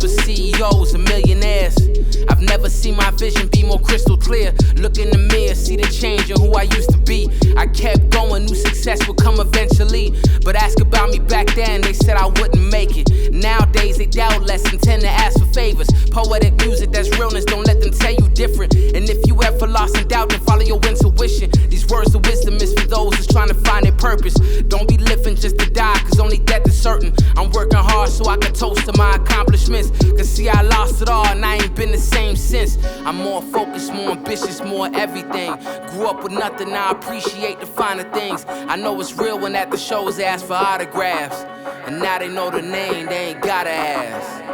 with CEOs and millionaires. I've never seen my vision be more crystal clear. Look in the mirror, see the change in who I used to be. I kept going, knew success would come eventually. But ask about me back then, they said I wouldn't make it. Nowadays they doubt less and tend to ask for favors. Poetic music, that's realness, don't let them tell you different. And if you ever lost in doubt, then follow your intuition. These words of wisdom is for those who's trying to find their purpose. Don't be living just to die, cause only death is certain. I'm working hard so I can toast to my accomplishments. Cause see, I lost it all and I ain't been the same since. I'm more focused, more ambitious, more everything. Grew up with nothing, now I appreciate the finer things. I know it's real when at the shows they ask for autographs. And now they know the name, they ain't gotta ask.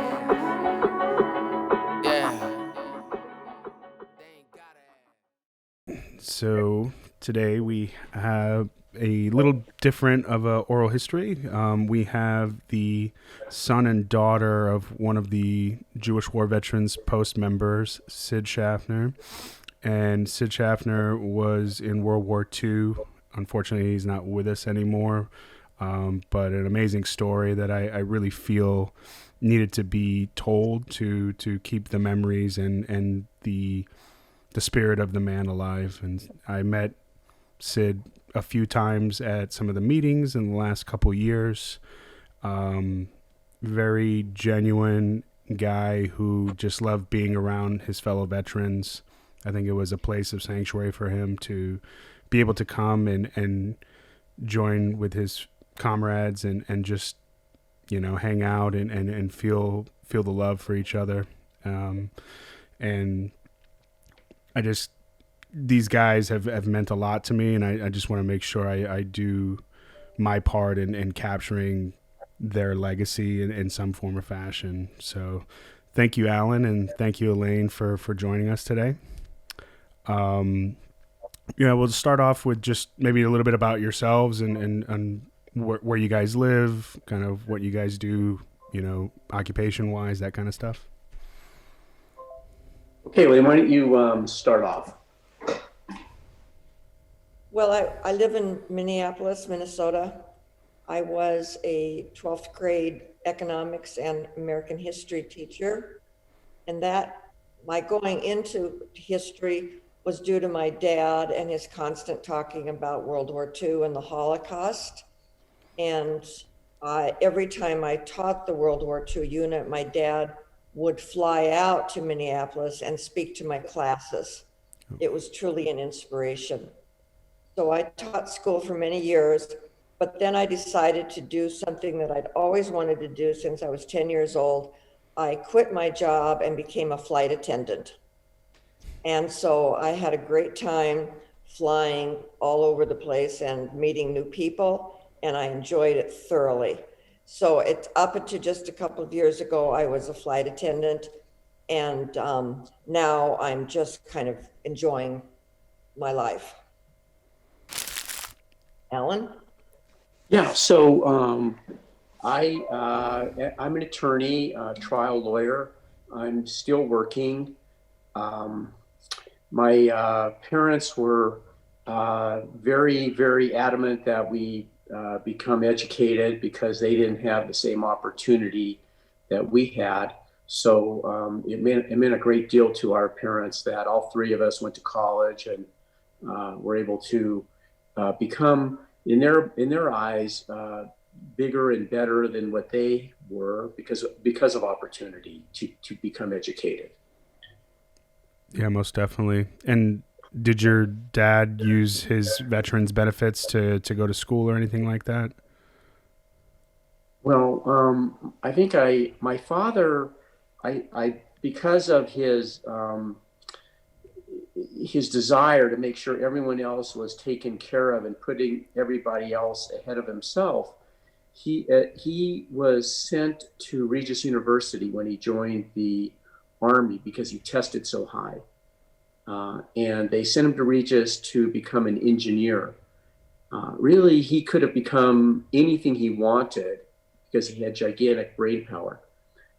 So today we have a little different of a oral history. We have the son and daughter of one of the Jewish War Veterans Post members, Sid Shafner. And Sid Shafner was in World War II. Unfortunately, he's not with us anymore. But an amazing story that I really feel needed to be told to keep the memories and the spirit of the man alive. And I met Sid a few times at some of the meetings in the last couple years. Very genuine guy who just loved being around his fellow veterans. I think it was a place of sanctuary for him to be able to come and join with his comrades and just, hang out and feel the love for each other. And these guys have meant a lot to me, and I just want to make sure I do my part in capturing their legacy in some form or fashion. So thank you, Alan, and thank you, Elaine, for joining us today. We'll start off with just maybe a little bit about yourselves and where you guys live, kind of what you guys do, occupation-wise, that kind of stuff. Okay, Elaine, why don't you start off? Well, I live in Minneapolis, Minnesota. I was a 12th grade economics and American history teacher. And my going into history was due to my dad and his constant talking about World War II and the Holocaust. And every time I taught the World War II unit, my dad would fly out to Minneapolis and speak to my classes. It was truly an inspiration. So I taught school for many years, but then I decided to do something that I'd always wanted to do since I was 10 years old. I quit my job and became a flight attendant. And so I had a great time flying all over the place and meeting new people, and I enjoyed it thoroughly. So it's up until just a couple of years ago, I was a flight attendant, and now I'm just kind of enjoying my life. Alan? Yeah, so I'm an attorney, trial lawyer. I'm still working. My parents were very, very adamant that we become educated because they didn't have the same opportunity that we had. So it meant a great deal to our parents that all three of us went to college and were able to become, in their eyes, bigger and better than what they were because of opportunity to become educated. Yeah, most definitely. And did your dad use his veterans benefits to go to school or anything like that? Well, I think my father, because of his desire to make sure everyone else was taken care of and putting everybody else ahead of himself, he was sent to Regis University when he joined the Army because he tested so high. And they sent him to Regis to become an engineer. Really, he could have become anything he wanted because he had gigantic brain power.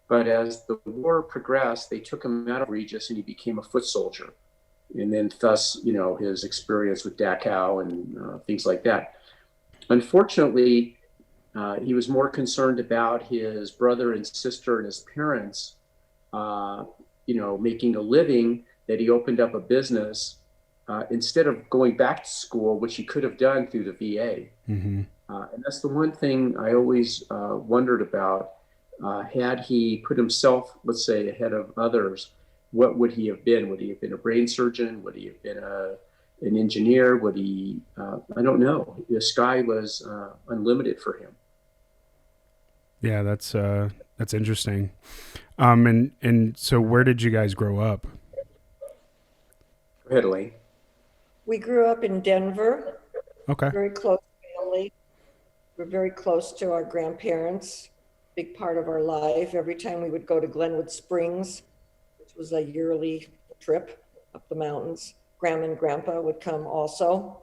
But as the war progressed, they took him out of Regis and he became a foot soldier. And then thus, his experience with Dachau and things like that. Unfortunately, he was more concerned about his brother and sister and his parents making a living, that he opened up a business instead of going back to school, which he could have done through the VA. Mm-hmm. And that's the one thing I always wondered about. Had he put himself, let's say, ahead of others, what would he have been? Would he have been a brain surgeon? Would he have been an engineer? Would he? I don't know. The sky was unlimited for him. Yeah, that's interesting. And so where did you guys grow up? Go ahead, Elaine. We grew up in Denver, Okay. very close family. We're very close to our grandparents, big part of our life. Every time we would go to Glenwood Springs, which was a yearly trip up the mountains, Grandma and Grandpa would come also.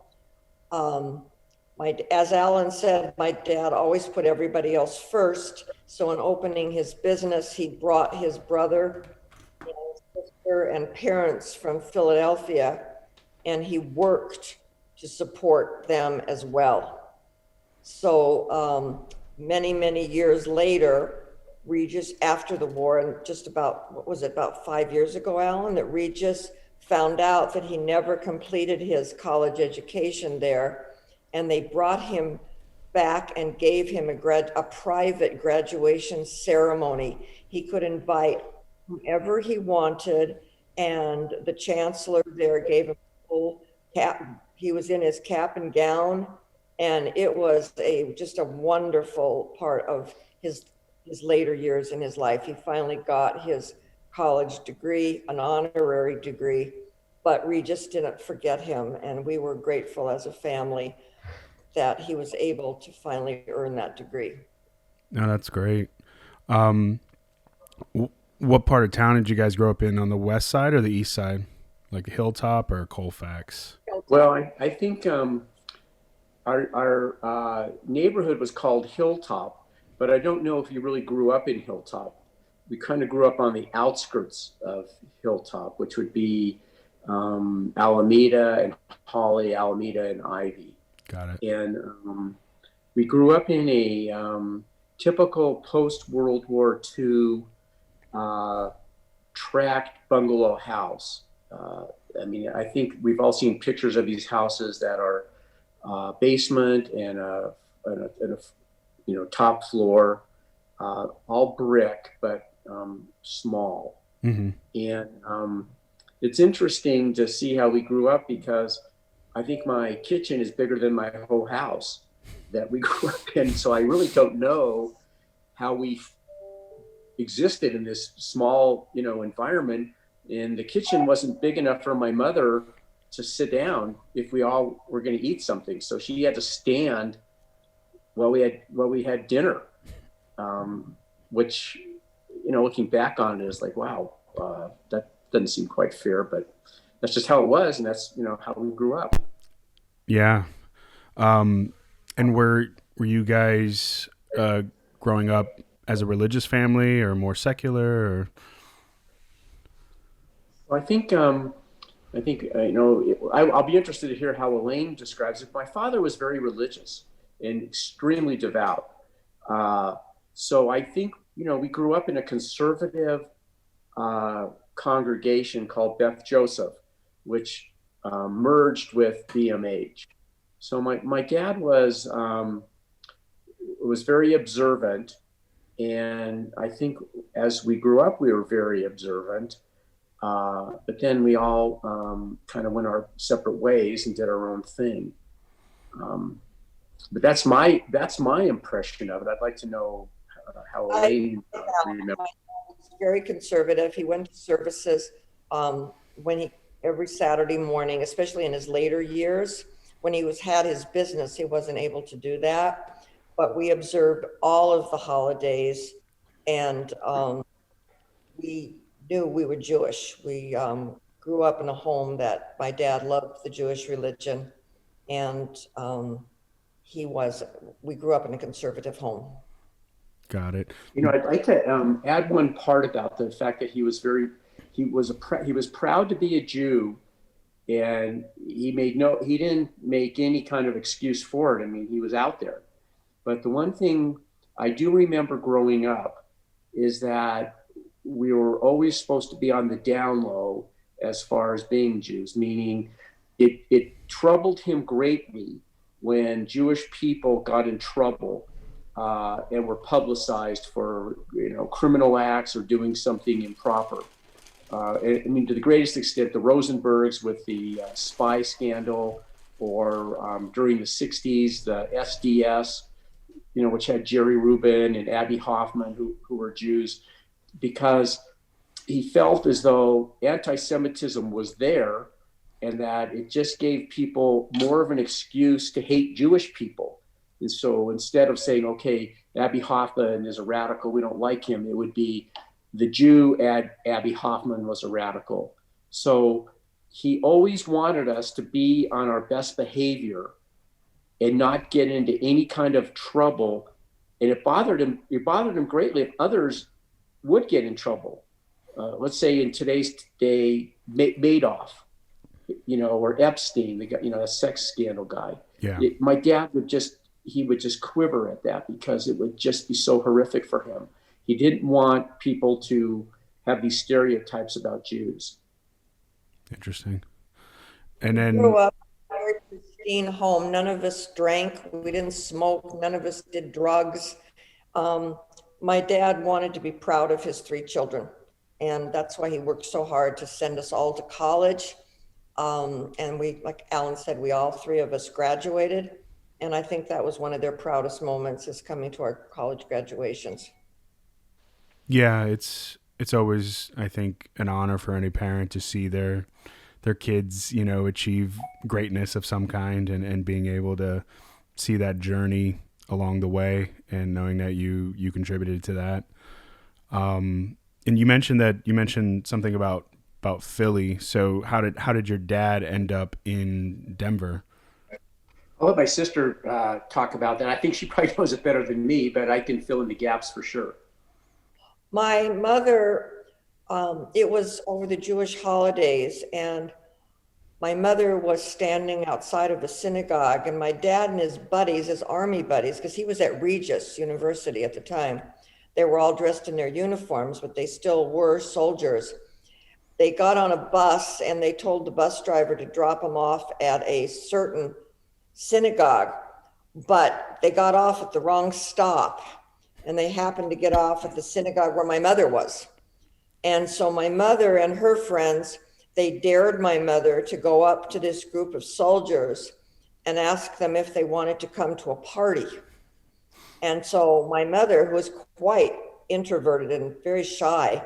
As Alan said, my dad always put everybody else first. So in opening his business, he brought his brother, sister, and parents from Philadelphia, and he worked to support them as well. So many, many years later, Regis, after the war, and just about 5 years ago, Alan, that Regis found out that he never completed his college education there, and they brought him back and gave him a private graduation ceremony. He could invite whoever he wanted, and the chancellor there gave him a full cap. He was in his cap and gown, and it was just a wonderful part of his later years in his life. He finally got his college degree, an honorary degree, but we just didn't forget him, and we were grateful as a family that he was able to finally earn that degree. No, that's great. What part of town did you guys grow up in? On the west side or the east side? Like Hilltop or Colfax? Well, I think our neighborhood was called Hilltop, but I don't know if you really grew up in Hilltop. We kind of grew up on the outskirts of Hilltop, which would be Alameda and Holly, Alameda and Ivy. Got it. And we grew up in a typical post-World War II tract bungalow house. I think we've all seen pictures of these houses that are basement and a top floor, all brick, but small. Mm-hmm. And it's interesting to see how we grew up, because I think my kitchen is bigger than my whole house that we grew up in. So I really don't know how we existed in this small, environment. And the kitchen wasn't big enough for my mother to sit down if we all were going to eat something. So she had to stand while we had dinner, which, looking back on it is like, wow, that doesn't seem quite fair, but that's just how it was. And that's, how we grew up. Yeah. And were you guys growing up as a religious family or more secular? Or? Well, I'll be interested to hear how Elaine describes it. My father was very religious and extremely devout. So I think, we grew up in a conservative congregation called Beth Joseph, which merged with BMH. So my dad was very observant, and I think as we grew up, we were very observant. But then we all kind of went our separate ways and did our own thing. But that's my impression of it. I'd like to know how Elaine remembers. He was very conservative. He went to services every Saturday morning, especially in his later years. When he had his business, he wasn't able to do that. But we observed all of the holidays, and we knew we were Jewish. We grew up in a home that my dad loved the Jewish religion, and we grew up in a conservative home. Got it. I'd like to add one part about the fact that he was proud to be a Jew, and he didn't make any kind of excuse for it. I mean, he was out there. But the one thing I do remember growing up is that we were always supposed to be on the down low as far as being Jews, meaning it troubled him greatly when Jewish people got in trouble and were publicized for, criminal acts or doing something improper. I mean, to the greatest extent, the Rosenbergs with the spy scandal, or during the 60s, the SDS, which had Jerry Rubin and Abby Hoffman, who were Jews, because he felt as though anti-Semitism was there and that it just gave people more of an excuse to hate Jewish people. And so instead of saying, okay, Abby Hoffman is a radical, we don't like him, it would be the Jew Abby Hoffman was a radical. So he always wanted us to be on our best behavior and not get into any kind of trouble. And it bothered him greatly if others would get in trouble. Let's say in today's day, Madoff, or Epstein, the guy, a sex scandal guy. Yeah. My dad would just quiver at that because it would just be so horrific for him. He didn't want people to have these stereotypes about Jews. Interesting. And then Grew up in a very pristine home. None of us drank. We didn't smoke. None of us did drugs. My dad wanted to be proud of his 3 children, and that's why he worked so hard to send us all to college. And we, like Alan said, we all 3 of us graduated, and I think that was one of their proudest moments, is coming to our college graduations. yeah, it's always, I think, an honor for any parent to see their kids, achieve greatness of some kind, and being able to see that journey along the way and knowing that you contributed to that. And you mentioned something about Philly. So how did your dad end up in Denver? I'll let my sister talk about that. I think she probably knows it better than me, but I can fill in the gaps for sure. My mother, it was over the Jewish holidays, and my mother was standing outside of a synagogue, and my dad and his buddies, his army buddies, because he was at Regis University at the time, they were all dressed in their uniforms, but they still were soldiers. They got on a bus and they told the bus driver to drop them off at a certain synagogue, but they got off at the wrong stop, and they happened to get off at the synagogue where my mother was. And so my mother and her friends, they dared my mother to go up to this group of soldiers and ask them if they wanted to come to a party. And so my mother, who was quite introverted and very shy,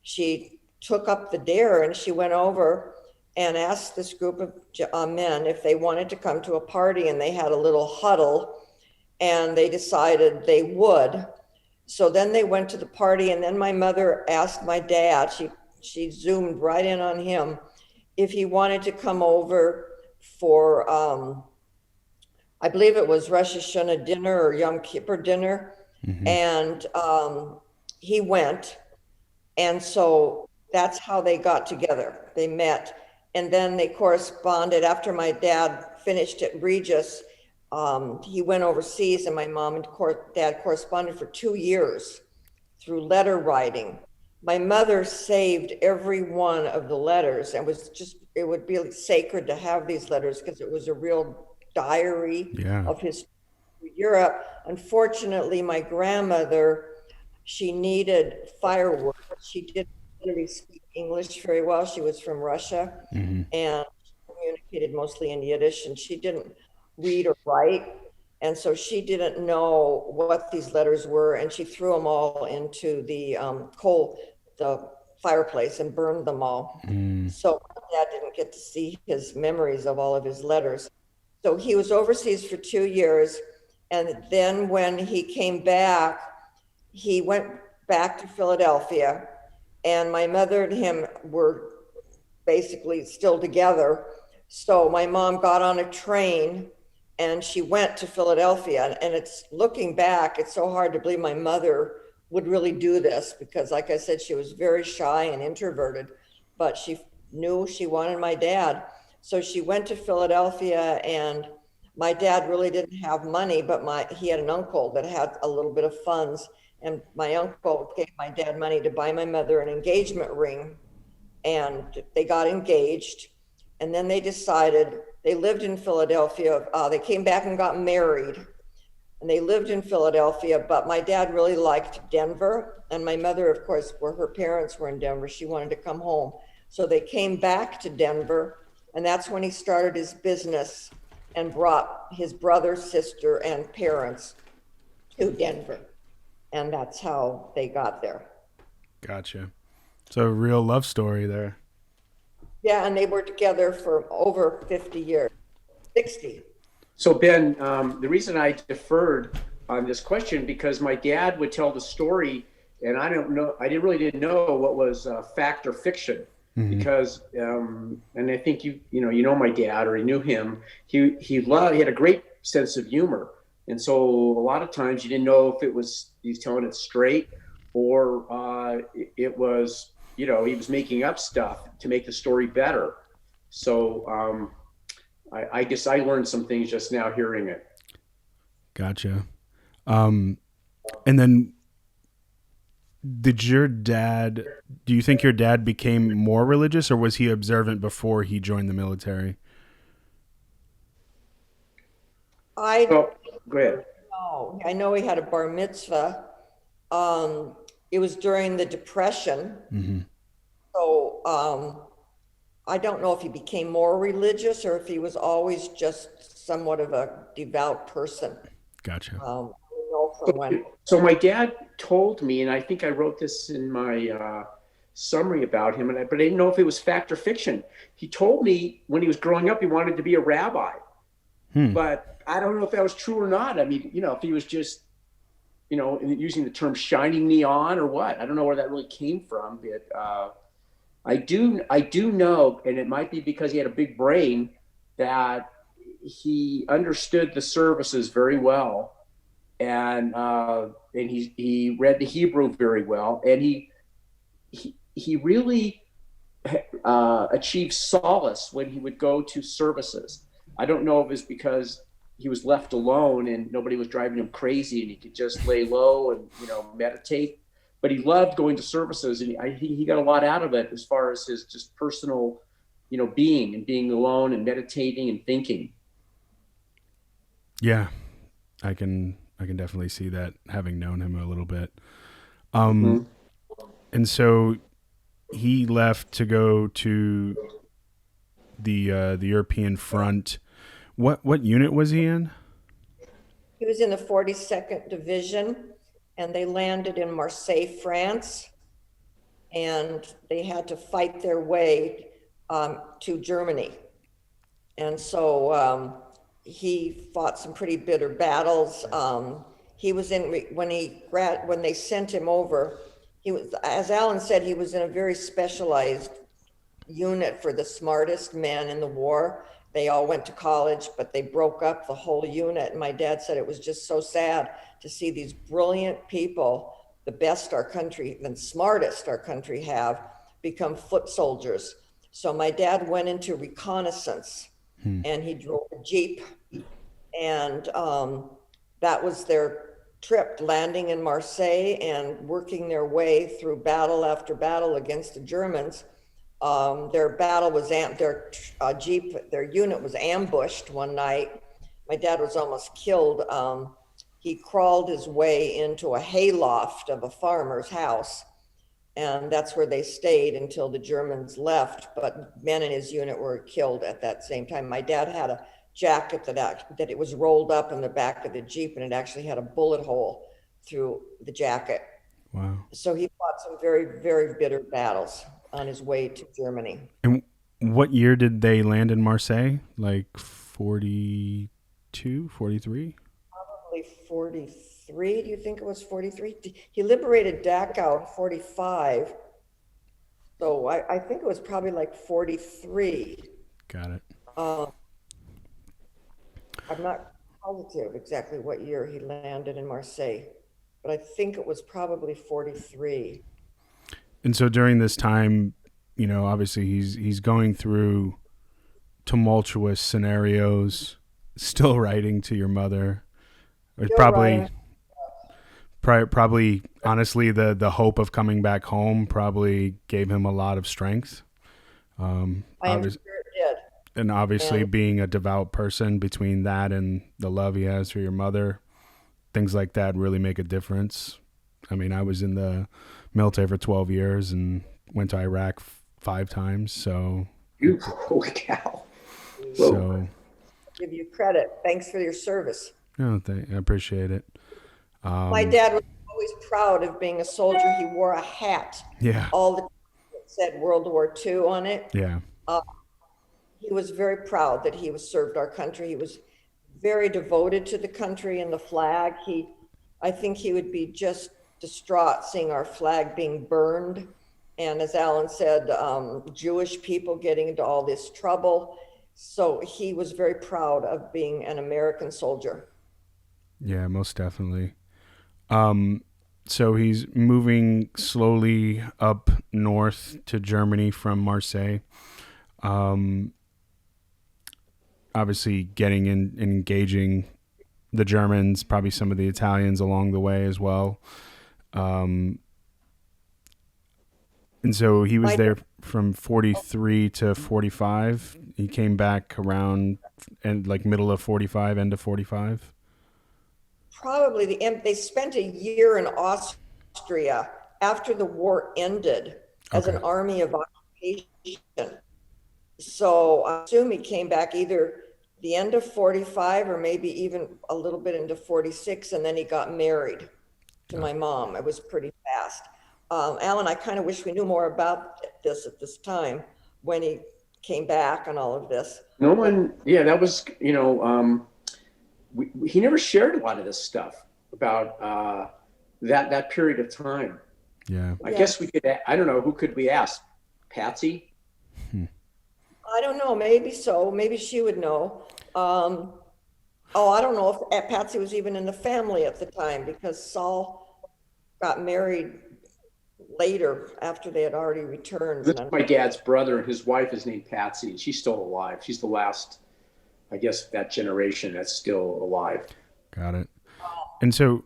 she took up the dare and she went over and asked this group of men if they wanted to come to a party, and they had a little huddle and they decided they would. So then they went to the party, and then my mother asked my dad, she zoomed right in on him, if he wanted to come over for, I believe it was Rosh Hashanah dinner or Yom Kippur dinner. Mm-hmm. And he went. And so that's how they got together. They met. And then they corresponded after my dad finished at Regis. He went overseas, and my mom and dad corresponded for 2 years through letter writing. My mother saved every one of the letters, and it would be sacred to have these letters because it was a real diary of his Europe. Unfortunately, my grandmother, she needed fireworks. She didn't really speak English very well. She was from Russia, mm-hmm. and communicated mostly in Yiddish, and she didn't read or write. And so she didn't know what these letters were, and she threw them all into the the fireplace and burned them all. Mm. So my dad didn't get to see his memories of all of his letters. So he was overseas for 2 years. And then when he came back, he went back to Philadelphia, and my mother and him were basically still together. So my mom got on a train and she went to Philadelphia, and it's looking back, it's so hard to believe my mother would really do this, because like I said, she was very shy and introverted, but she knew she wanted my dad. So she went to Philadelphia, and my dad really didn't have money, but he had an uncle that had a little bit of funds, And my uncle gave my dad money to buy my mother an engagement ring, and they got engaged. And then they decided, they lived in Philadelphia. They came back and got married, and they lived in Philadelphia, but my dad really liked Denver. And my mother, of course, where her parents were in Denver, she wanted to come home. So they came back to Denver, and that's when he started his business and brought his brother, sister, and parents to Denver. And that's how they got there. Gotcha. So a real love story there. Yeah, and they were together for over 50 years, 60. So Ben, the reason I deferred on this question, because my dad would tell the story, and I didn't know what was fact or fiction. Because, and I think you know my dad, or you knew him. He had a great sense of humor, and so a lot of times you didn't know if he's telling it straight, or it was, he was making up stuff to make the story better. So I guess I learned some things just now hearing it. Gotcha. And then, do you think your dad became more religious, or was he observant before he joined the military? Go ahead. No, I know he had a bar mitzvah. It was during the Depression. Mm-hmm. So I don't know if he became more religious or if he was always just somewhat of a devout person. Gotcha. So my dad told me, and I think I wrote this in my summary about him, but I didn't know if it was fact or fiction. He told me when he was growing up, he wanted to be a rabbi, but I don't know if that was true or not. I mean, if he was just, using the term shining neon or what. I don't know where that really came from, but I do know, and it might be because he had a big brain, that he understood the services very well. And he read the Hebrew very well, and he really achieved solace when he would go to services. I don't know if it's because he was left alone and nobody was driving him crazy, and he could just lay low and meditate. But he loved going to services, and he got a lot out of it as far as his just personal, being and being alone and meditating and thinking. Yeah, I can definitely see that, having known him a little bit. And so he left to go to the European front. What unit was he in? He was in the 42nd Division, and they landed in Marseille, France, and they had to fight their way to Germany. And so he fought some pretty bitter battles. He was when they sent him over, he was, as Alan said, he was in a very specialized unit for the smartest men in the war. They all went to college, but they broke up the whole unit. And my dad said it was just so sad to see these brilliant people, the best our country, the smartest our country have, become foot soldiers. So my dad went into reconnaissance, and he drove a Jeep, and that was their trip, landing in Marseille and working their way through battle after battle against the Germans. Their unit was ambushed one night. My dad was almost killed. He crawled his way into a hayloft of a farmer's house, and that's where they stayed until the Germans left. But men in his unit were killed at that same time. My dad had a jacket that it was rolled up in the back of the Jeep, and it actually had a bullet hole through the jacket. Wow. So he fought some very, very bitter battles on his way to Germany. And what year did they land in Marseille? Like 42, 43? Probably 43. Do you think it was 43? He liberated Dachau in 45. So I think it was probably like 43. Got it. I'm not positive exactly what year he landed in Marseille, but I think it was probably 43. And so during this time, obviously he's going through tumultuous scenarios, still writing to your mother. It's probably Probably, honestly, the hope of coming back home probably gave him a lot of strength. I am sure it did. And obviously, being a devout person, between that and the love he has for your mother, things like that really make a difference. I mean, I was in the military for 12 years and went to Iraq 5 times. So, Holy cow! So, give you credit. Thanks for your service. No, I appreciate it. My dad was always proud of being a soldier. He wore a hat. Yeah. All the time that said World War II on it. Yeah. He was very proud that he was served our country. He was very devoted to the country and the flag. I think he would be just distraught seeing our flag being burned. And as Alan said, Jewish people getting into all this trouble. So he was very proud of being an American soldier. Yeah, most definitely. So he's moving slowly up north to Germany from Marseille. Obviously getting in and engaging the Germans, probably some of the Italians along the way as well. And so he was there from 43 to 45. He came back around and like middle of 45, end of 45. Probably they spent a year in Austria after the war ended as an army of occupation. So I assume he came back either the end of 45 or maybe even a little bit into 46, and then he got married to my mom. It was pretty fast. Alan, I kind of wish we knew more about this at this time when he came back and all of this. No one, that was, he never shared a lot of this stuff about that period of time. Yeah. I guess we could, I don't know, who could we ask? Patsy? I don't know, maybe so. Maybe she would know. I don't know if Patsy was even in the family at the time, because Saul got married later after they had already returned. This is my dad's brother, and his wife is named Patsy, and she's still alive. She's the last, I guess, that generation that's still alive. Got it. And so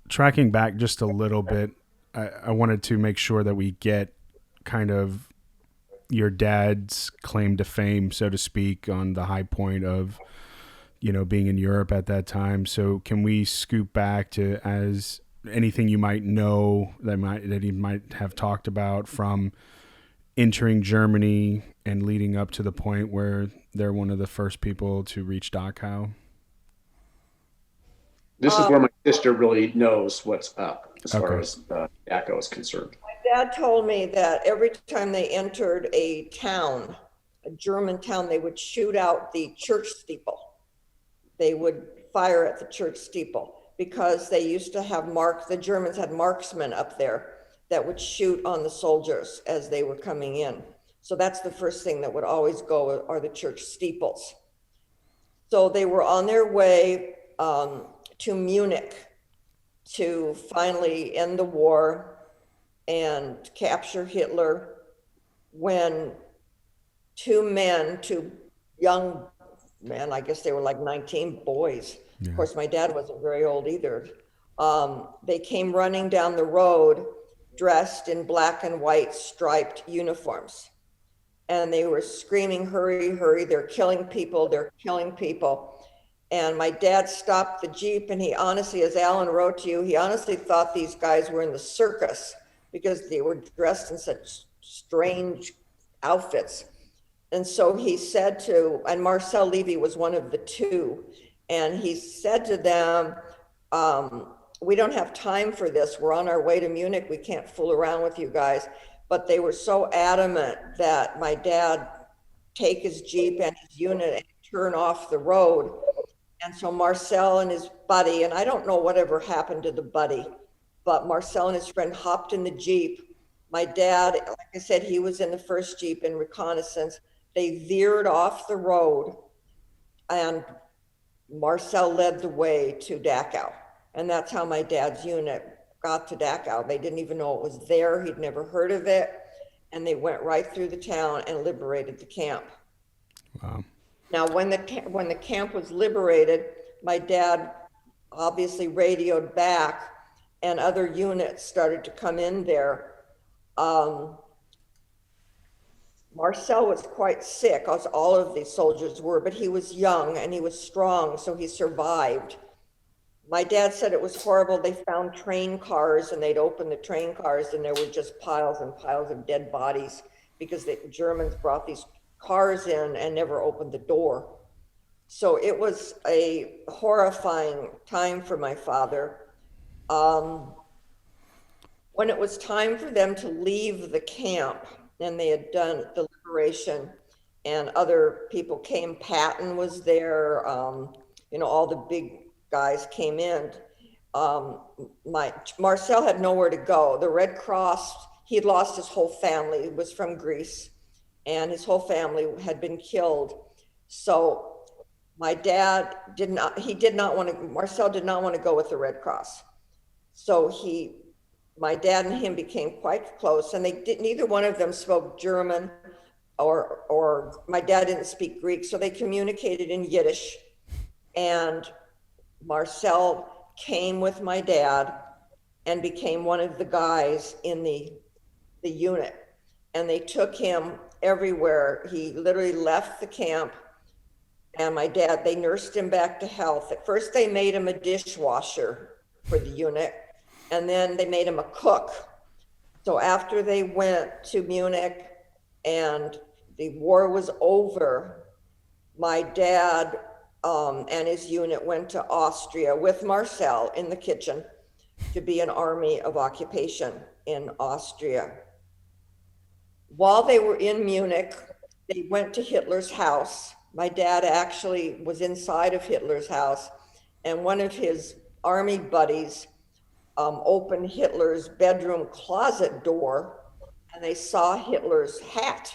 tracking back just a little bit, I wanted to make sure that we get kind of your dad's claim to fame, so to speak, on the high point of, being in Europe at that time. So can we scoop back to as anything you might know that he might have talked about from entering Germany and leading up to the point where they're one of the first people to reach Dachau? This is where my sister really knows what's up as far as Dachau is concerned. My dad told me that every time they entered a town, a German town, they would shoot out the church steeple. They would fire at the church steeple because they used to have the Germans had marksmen up there that would shoot on the soldiers as they were coming in. So that's the first thing that would always go are the church steeples. So they were on their way to Munich to finally end the war and capture Hitler, when two young men, I guess they were like 19 boys. Yeah. Of course, my dad wasn't very old either. They came running down the road dressed in black and white striped uniforms. And they were screaming, "Hurry, hurry, they're killing people, they're killing people." And my dad stopped the Jeep, and he honestly, as Alan wrote to you, he honestly thought these guys were in the circus because they were dressed in such strange outfits. And so he said and Marcel Levy was one of the two, and he said to them, "We don't have time for this. We're on our way to Munich. We can't fool around with you guys." But they were so adamant that my dad take his Jeep and his unit and turn off the road. And so Marcel and his buddy, and I don't know whatever happened to the buddy, but Marcel and his friend hopped in the Jeep. My dad, like I said, he was in the first Jeep in reconnaissance. They veered off the road, and Marcel led the way to Dachau. And that's how my dad's unit got to Dachau. They didn't even know it was there. He'd never heard of it. And they went right through the town and liberated the camp. Wow. Now, when the camp was liberated, my dad obviously radioed back and other units started to come in there. Marcel was quite sick, as all of these soldiers were, but he was young and he was strong, so he survived. My dad said it was horrible. They found train cars and they'd open the train cars and there were just piles and piles of dead bodies because the Germans brought these cars in and never opened the door. So it was a horrifying time for my father. When it was time for them to leave the camp and they had done the liberation and other people came, Patton was there, all the big guys came in. Marcel had nowhere to go. The Red Cross, he had lost his whole family. He was from Greece and his whole family had been killed. So my dad Marcel did not want to go with the Red Cross. So my dad and him became quite close, and neither one of them spoke German or my dad didn't speak Greek, so they communicated in Yiddish. And Marcel came with my dad and became one of the guys in the unit. And they took him everywhere. He literally left the camp, and my dad, they nursed him back to health. At first they made him a dishwasher for the unit, and then they made him a cook. So after they went to Munich and the war was over, my dad and his unit went to Austria with Marcel in the kitchen to be an army of occupation in Austria. While they were in Munich, they went to Hitler's house. My dad actually was inside of Hitler's house, and one of his army buddies opened Hitler's bedroom closet door, and they saw Hitler's hat,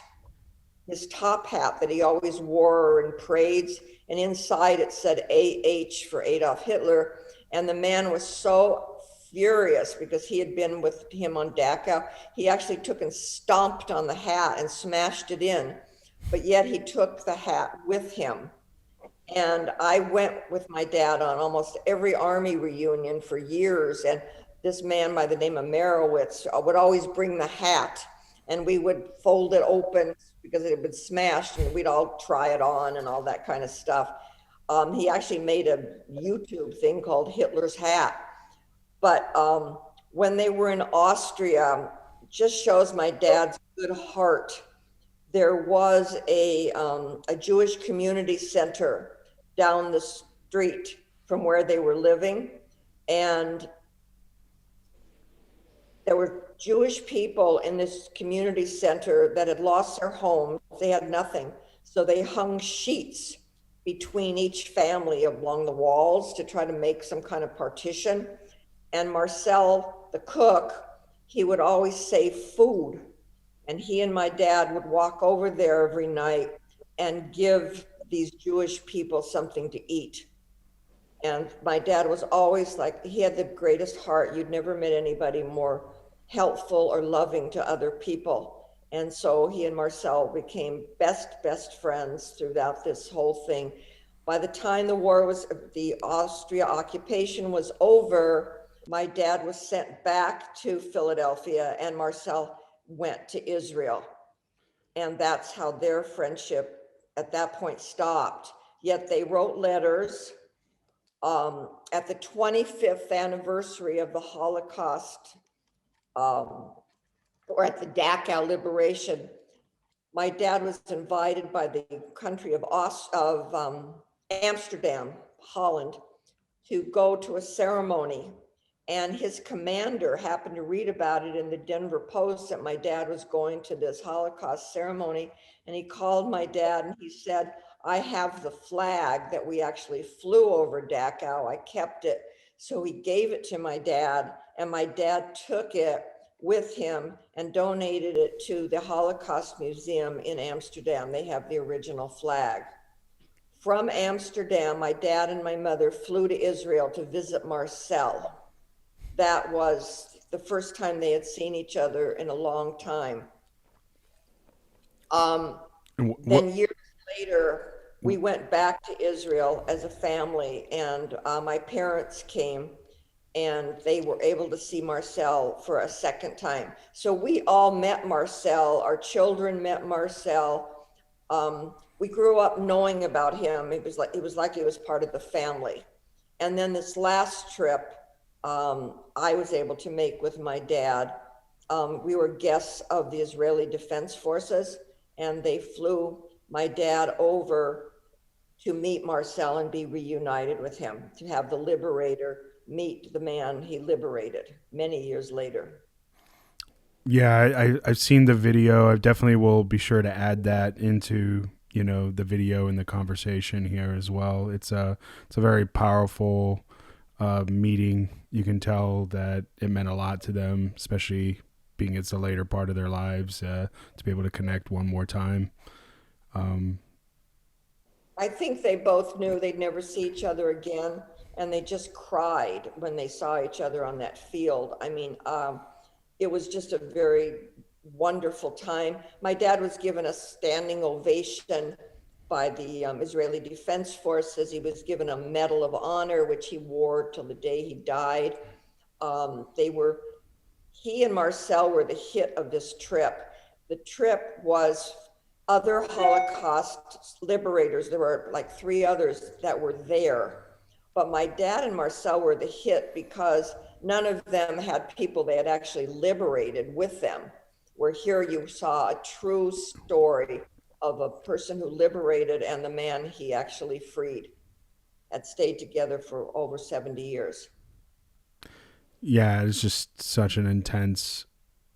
his top hat that he always wore in parades, and inside it said AH for Adolf Hitler. And the man was so furious because he had been with him on Dachau. He actually took and stomped on the hat and smashed it in, but yet he took the hat with him. And I went with my dad on almost every army reunion for years. And this man by the name of Merowitz would always bring the hat, and we would fold it open because it had been smashed, and we'd all try it on and all that kind of stuff. He actually made a YouTube thing called Hitler's Hat. But when they were in Austria, just shows my dad's good heart. There was a Jewish community center down the street from where they were living, and there were Jewish people in this community center that had lost their homes. They had nothing. So they hung sheets between each family along the walls to try to make some kind of partition. And Marcel, the cook, he would always save food. And he and my dad would walk over there every night and give these Jewish people something to eat. And my dad was always like, he had the greatest heart. You'd never met anybody more helpful or loving to other people. And so he and Marcel became best friends throughout this whole thing. By the time the Austria occupation was over, my dad was sent back to Philadelphia and Marcel went to Israel. And that's how their friendship at that point stopped. Yet they wrote letters. At the 25th anniversary of the Holocaust, or at the Dachau liberation, my dad was invited by the country of Amsterdam, Holland, to go to a ceremony. And his commander happened to read about it in the Denver Post that my dad was going to this Holocaust ceremony. And he called my dad and he said, I have the flag that we actually flew over Dachau. I kept it. So he gave it to my dad, and my dad took it with him and donated it to the Holocaust Museum in Amsterdam. They have the original flag. From Amsterdam, my dad and my mother flew to Israel to visit Marcel. That was the first time they had seen each other in a long time. Then years later, we went back to Israel as a family, and my parents came, and they were able to see Marcel for a second time. So we all met Marcel, our children met Marcel. We grew up knowing about him. It was like he was part of the family. And then this last trip, I was able to make with my dad. We were guests of the Israeli Defense Forces, and they flew my dad over to meet Marcel and be reunited with him, to have the liberator meet the man he liberated many years later. Yeah, I've seen the video. I definitely will be sure to add that into, the video and the conversation here as well. It's a very powerful meeting. You can tell that it meant a lot to them, especially being it's a later part of their lives, to be able to connect one more time. I think they both knew they'd never see each other again, and they just cried when they saw each other on that field. I mean, it was just a very wonderful time. My dad was given a standing ovation by the Israeli Defense Forces. He was given a Medal of Honor, which he wore till the day he died. He and Marcel were the hit of this trip. The trip was other Holocaust liberators. There were like 3 others that were there. But my dad and Marcel were the hit because none of them had people they had actually liberated with them. Where here you saw a true story of a person who liberated and the man he actually freed, had stayed together for over 70 years. Yeah, it's just such an intense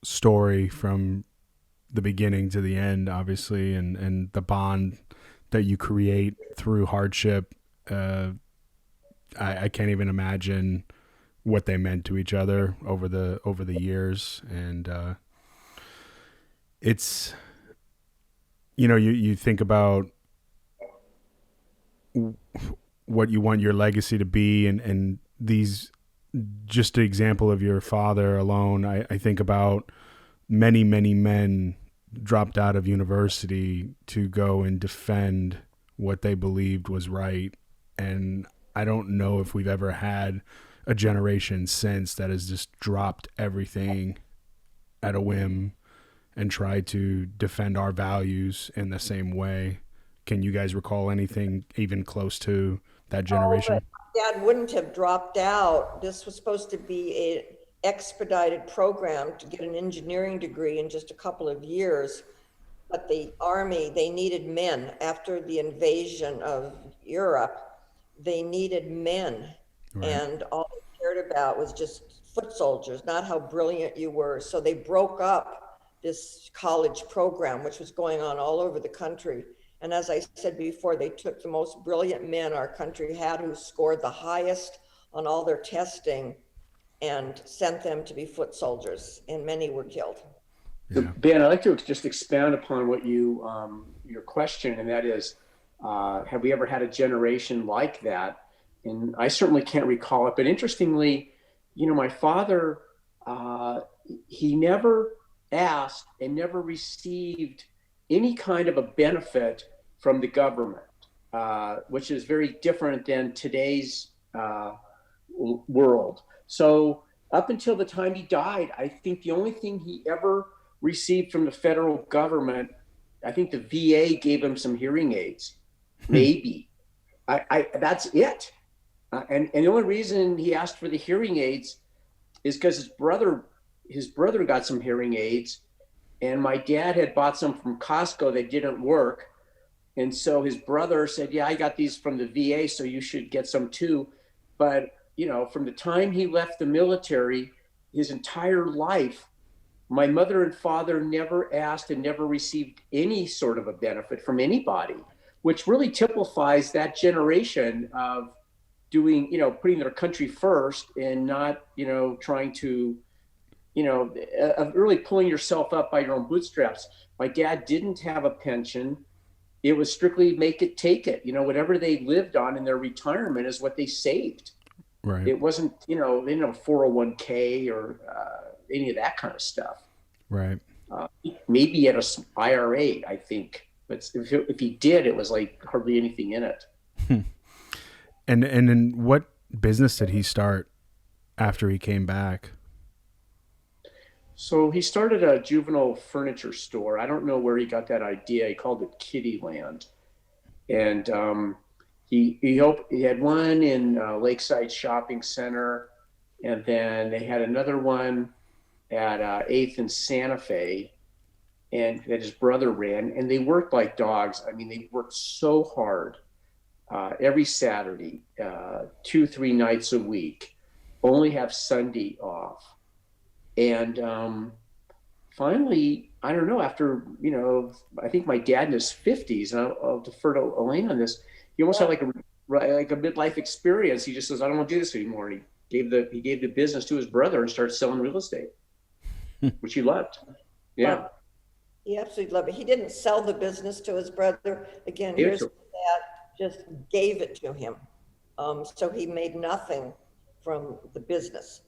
story from the beginning to the end, obviously, and the bond that you create through hardship. I can't even imagine what they meant to each other over the years, and it's you think about what you want your legacy to be, and these, just an example of your father alone, I think about many men dropped out of university to go and defend what they believed was right, and I don't know if we've ever had a generation since that has just dropped everything at a whim and tried to defend our values in the same way. Can you guys recall anything even close to that generation? Dad wouldn't have dropped out. This was supposed to be an expedited program to get an engineering degree in just a couple of years. But the Army, they needed men. After the invasion of Europe, they needed men. Right. And all they cared about was just foot soldiers, not how brilliant you were. So they broke up this college program, which was going on all over the country. And as I said before, they took the most brilliant men our country had, who scored the highest on all their testing, and sent them to be foot soldiers, and many were killed. So, Ben, I'd like to just expound upon what your question, and that is, have we ever had a generation like that? And I certainly can't recall it, but interestingly, my father, he never asked and never received any kind of a benefit from the government, which is very different than today's world. So up until the time he died, I think the only thing he ever received from the federal government, I think the VA gave him some hearing aids, maybe. That's it. And the only reason he asked for the hearing aids is because his brother got some hearing aids, and my dad had bought some from Costco that didn't work. And so his brother said, yeah, I got these from the VA, so you should get some too. But, from the time he left the military, his entire life, my mother and father never asked and never received any sort of a benefit from anybody, which really typifies that generation of doing, putting their country first and not, trying to, of really pulling yourself up by your own bootstraps. My dad didn't have a pension. It was strictly make it, take it. Whatever they lived on in their retirement is what they saved. Right. It wasn't, they didn't have a 401k or any of that kind of stuff. Right. Maybe he had a IRA, I think. But if he did, it was like hardly anything in it. And in what business did he start? after he came back? So he started a juvenile furniture store. I don't know where he got that idea. He called it Kittyland. And he had one in Lakeside Shopping Center, and then they had another one at 8th and Santa Fe, and that his brother ran. And they worked like dogs. I mean, they worked so hard every Saturday, 2-3 nights a week, only have Sunday off. And finally, I don't know, after, I think my dad in his 50s, and I'll defer to Elaine on this, he almost had like a midlife experience. He just says, I don't want to do this anymore. And he gave the business to his brother and started selling real estate, which he loved. Yeah. Well, he absolutely loved it. He didn't sell the business to his brother. Again, here's his dad just gave it to him. So he made nothing from the business.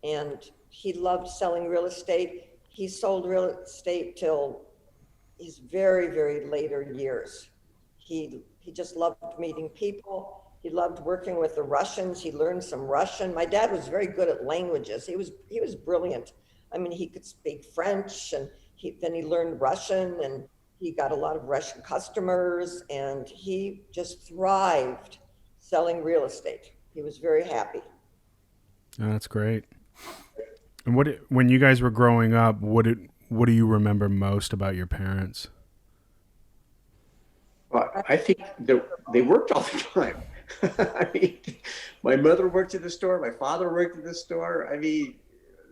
And he loved selling real estate. He sold real estate till his very, very later years. He just loved meeting people. He loved working with the Russians. He learned some Russian. My dad was very good at languages. He was brilliant. I mean, he could speak French, and then he learned Russian, and he got a lot of Russian customers, and he just thrived selling real estate. He was very happy. Oh, that's great. And when you guys were growing up, what do you remember most about your parents? Well, I think they worked all the time. I mean, my mother worked at the store. My father worked at the store. I mean,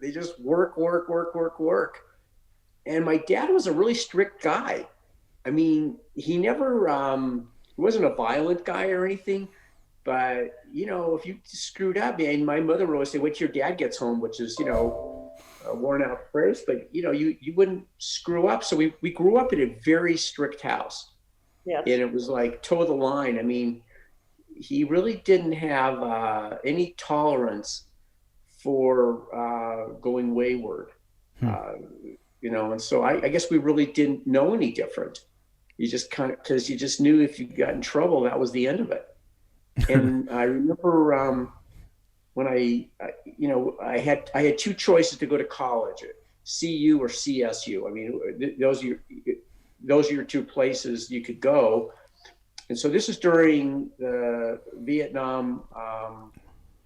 they just work. And my dad was a really strict guy. I mean, he never, he wasn't a violent guy or anything, but, if you screwed up, and my mother would always say, wait till your dad gets home, which is, a worn out phrase, but, you wouldn't screw up. So we grew up in a very strict house. Yes. And it was like toe of the line. I mean, he really didn't have any tolerance for going wayward. And so I guess we really didn't know any different. You just because you just knew if you got in trouble, that was the end of it. And I remember when I had two choices to go to college, CU or CSU. I mean, those are your two places you could go. And so this is during the Vietnam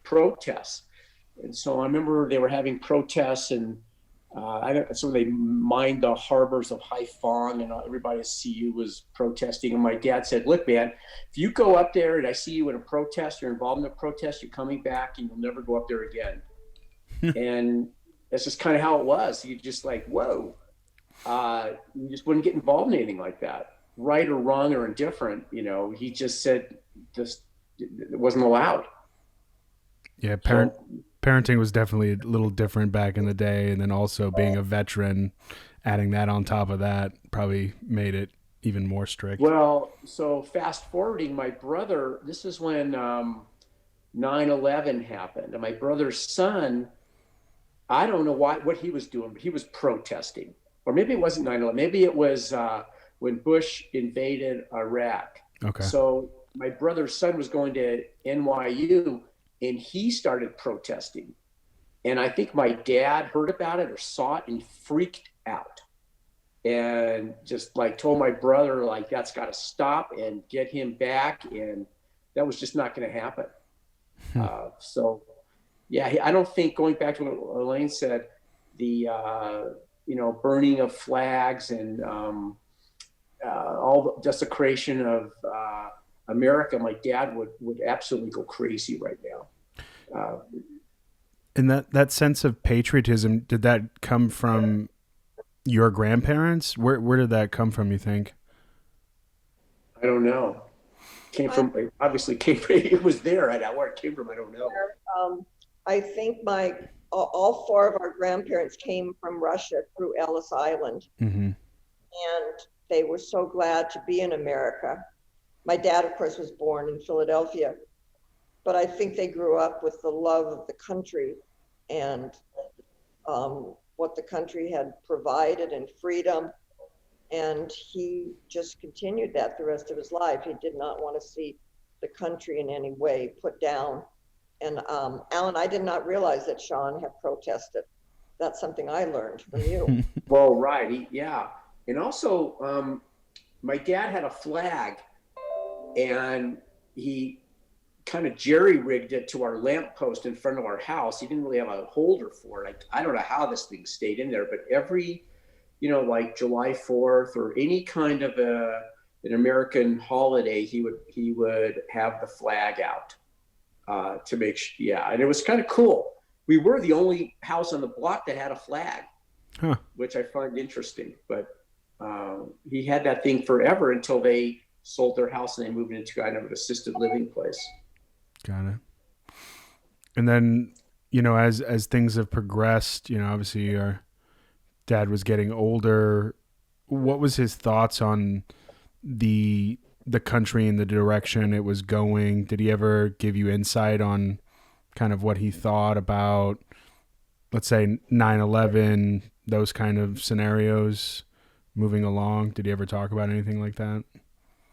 protests. And so I remember they were having protests, and so they mined the harbors of Haiphong, and everybody at CU was protesting. And my dad said, look, man, if you go up there and I see you in a protest, you're involved in a protest, you're coming back and you'll never go up there again. And that's just kind of how it was. You just like, whoa, you just wouldn't get involved in anything like that, right or wrong or indifferent. He just said it wasn't allowed. Yeah. Parenting was definitely a little different back in the day, and then also being a veteran, adding that on top of that probably made it even more strict. Well, so fast forwarding, my brother, this is when 9/11 happened, and my brother's son, I don't know what he was doing, but he was protesting. Or maybe it wasn't 9/11, maybe it was when Bush invaded Iraq. Okay. So my brother's son was going to NYU, and he started protesting. And I think my dad heard about it or saw it and freaked out. And just like told my brother, like, that's got to stop and get him back. And that was just not going to happen. So, yeah, I don't think, going back to what Elaine said, the, burning of flags and all the desecration of America, my dad would absolutely go crazy right now. And that sense of patriotism, did that come from your grandparents? Where did that come from, you think? I don't know. It was there. Where it came from, I don't know. I think all four of our grandparents came from Russia through Ellis Island. Mm-hmm. And they were so glad to be in America. My dad, of course, was born in Philadelphia, but I think they grew up with the love of the country and what the country had provided and freedom. And he just continued that the rest of his life. He did not want to see the country in any way put down. And Alan, I did not realize that Sean had protested. That's something I learned from you. Well, right, yeah. And also, my dad had a flag, and he kind of jerry-rigged it to our lamppost in front of our house. He didn't really have a holder for it. I don't know how this thing stayed in there, but every, like July 4th or any kind of an American holiday, he would have the flag out to make sure. Yeah, and it was kind of cool. We were the only house on the block that had a flag, which I find interesting. But he had that thing forever until they sold their house and they moved into kind of an assisted living place. Got it. And then, as things have progressed, obviously your dad was getting older. What was his thoughts on the country and the direction it was going? Did he ever give you insight on kind of what he thought about, let's say, 9/11, those kind of scenarios moving along? Did he ever talk about anything like that?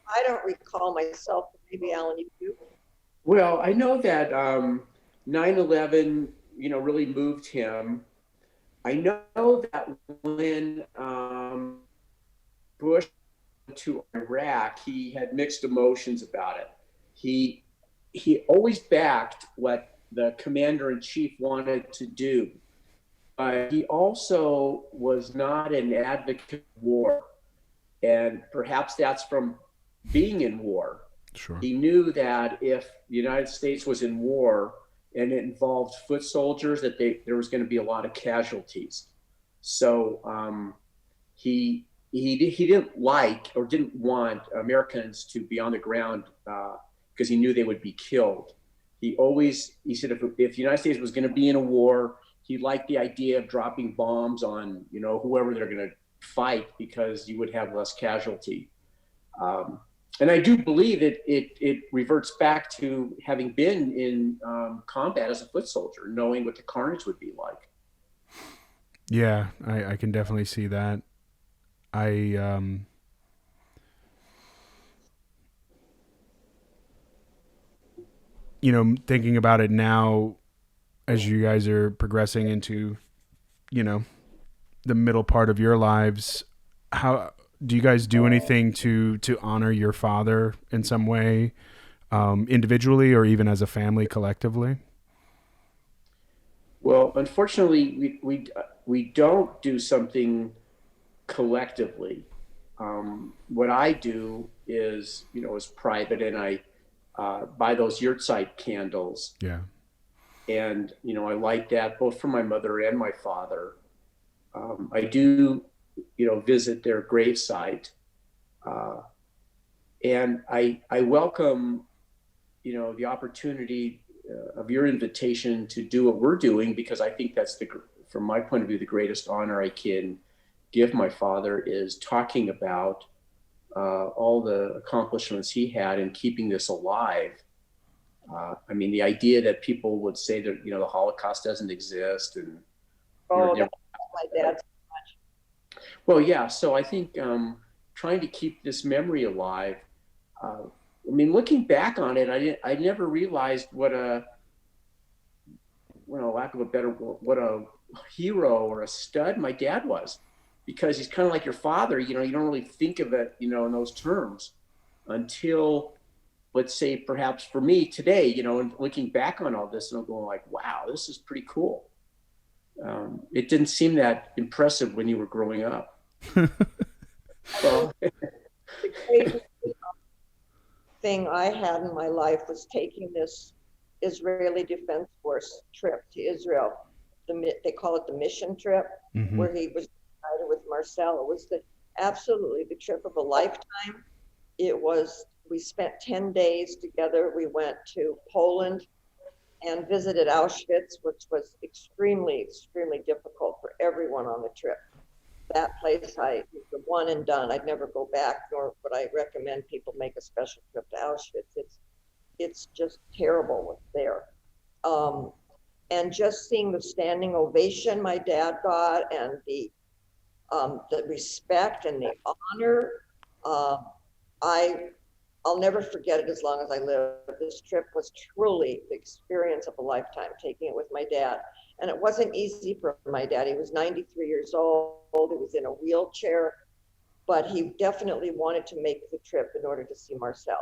I don't recall myself, but maybe Alan, you do. Well, I know that 9/11, really moved him. I know that when Bush went to Iraq, he had mixed emotions about it. He always backed what the commander-in-chief wanted to do, but he also was not an advocate of war, and perhaps that's from being in war. Sure. He knew that if the United States was in war and it involved foot soldiers, that there was going to be a lot of casualties. So he didn't like or didn't want Americans to be on the ground because he knew they would be killed. He said if the United States was going to be in a war, he liked the idea of dropping bombs on whoever they're going to fight because you would have less casualty. And I do believe it reverts back to having been in combat as a foot soldier, knowing what the carnage would be like. Yeah, I can definitely see that. Thinking about it now, as you guys are progressing into, the middle part of your lives, how do you guys do anything to honor your father in some way, individually or even as a family collectively? Well, unfortunately, we don't do something collectively. What I do is private, and I buy those yurtside candles. Yeah. And I light that both for my mother and my father. I do visit their gravesite. And I welcome, the opportunity of your invitation to do what we're doing, because I think that's from my point of view, the greatest honor I can give my father is talking about all the accomplishments he had in keeping this alive. I mean, the idea that people would say that, the Holocaust doesn't exist and that's my dad. Well, yeah. So I think trying to keep this memory alive. Looking back on it, I never realized what a hero or a stud my dad was, because he's kind of like your father. You don't really think of it, in those terms until, let's say, perhaps for me today, and looking back on all this and I'm going like, wow, this is pretty cool. It didn't seem that impressive when you were growing up. Well, the greatest thing I had in my life was taking this Israeli Defense Force trip to Israel. They call it the mission trip, mm-hmm. where he was united with Marcel. It was absolutely the trip of a lifetime. We spent 10 days together. We went to Poland and visited Auschwitz, which was extremely, extremely difficult for everyone on the trip. That place, was the one and done. I'd never go back, nor would I recommend people make a special trip to Auschwitz. It's just terrible what's there. And just seeing the standing ovation my dad got, and the respect and the honor, I'll never forget it as long as I live. This trip was truly the experience of a lifetime, taking it with my dad. And it wasn't easy for my dad. He was 93 years old. He was in a wheelchair, but he definitely wanted to make the trip in order to see Marcel.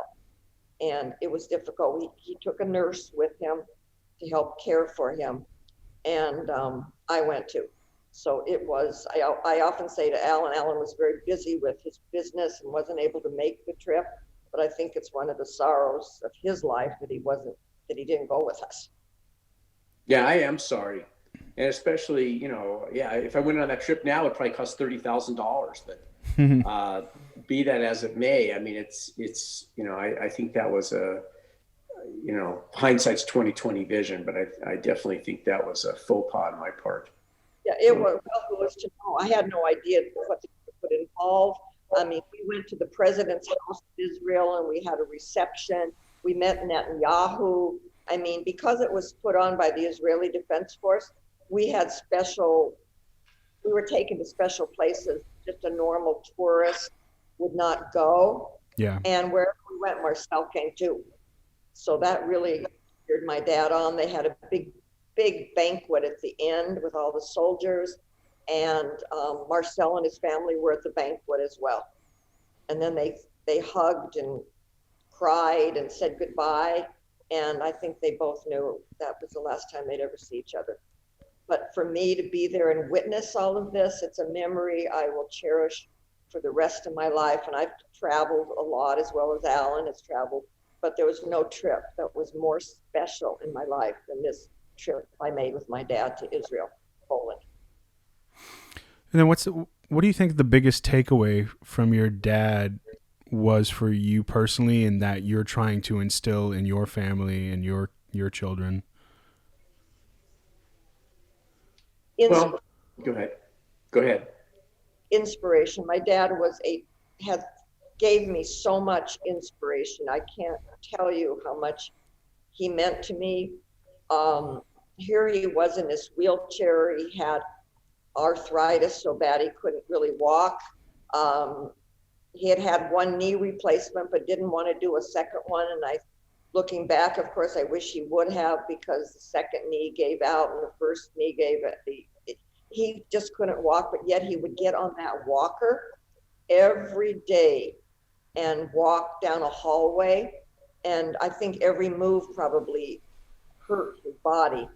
And it was difficult. He took a nurse with him to help care for him. And I went too. So it was, I often say to Alan was very busy with his business and wasn't able to make the trip. But I think it's one of the sorrows of his life that he didn't go with us. Yeah, I am sorry. And especially, if I went on that trip now, it'd probably cost $30,000. But be that as it may, I mean, it's I think that was hindsight's 20/20 vision, but I definitely think that was a faux pas on my part. Yeah, it was to know. I had no idea what the trip would involve. I mean, we went to the president's house in Israel and we had a reception. We met Netanyahu. I mean, because it was put on by the Israeli Defense Force, we were taken to special places just a normal tourist would not go. Yeah. And wherever we went, Marcel came too. So that really cheered my dad on. They had a big banquet at the end with all the soldiers, and Marcel and his family were at the banquet as well. And then they hugged and cried and said goodbye. And I think they both knew that was the last time they'd ever see each other. But for me to be there and witness all of this, it's a memory I will cherish for the rest of my life. And I've traveled a lot, as well as Alan has traveled, but there was no trip that was more special in my life than this trip I made with my dad to Israel, Poland. And then what do you think the biggest takeaway from your dad was for you personally, and that you're trying to instill in your family and your children? Well, go ahead. Inspiration. My dad gave me so much inspiration. I can't tell you how much he meant to me. Here he was in this wheelchair. He had arthritis so bad he couldn't really walk. He had one knee replacement, but didn't want to do a second one. And looking back, of course, I wish he would have, because the second knee gave out and the first knee gave it. He just couldn't walk, but yet he would get on that walker every day and walk down a hallway. And I think every move probably hurt his body,